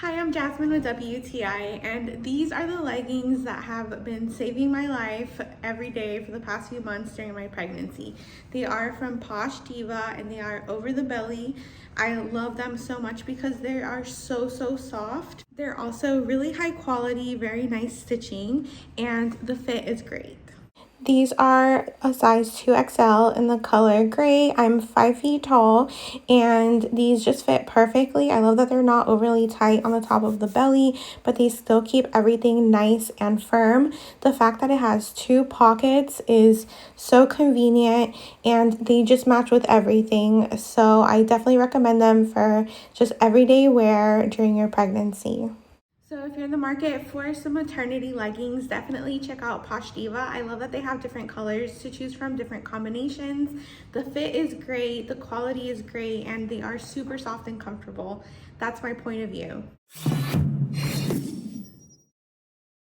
Hi, I'm Jasmine with WTI, and these are the leggings that have been saving my life every day for the past few months during my pregnancy. They are from POSHDIVAH and they are over the belly. I love them so much because they are so soft. They're also really high quality, very nice stitching, and the fit is great. These are a size 2XL in the color gray. I'm 5 feet tall and these just fit perfectly. I love that they're not overly tight on the top of the belly, but they still keep everything nice and firm. The fact that it has 2 pockets is so convenient and they just match with everything. So I definitely recommend them for just everyday wear during your pregnancy. So if you're in the market for some maternity leggings, definitely check out POSHDIVAH. I love that they have different colors to choose from, different combinations. The fit is great, the quality is great, and they are super soft and comfortable. That's my point of view.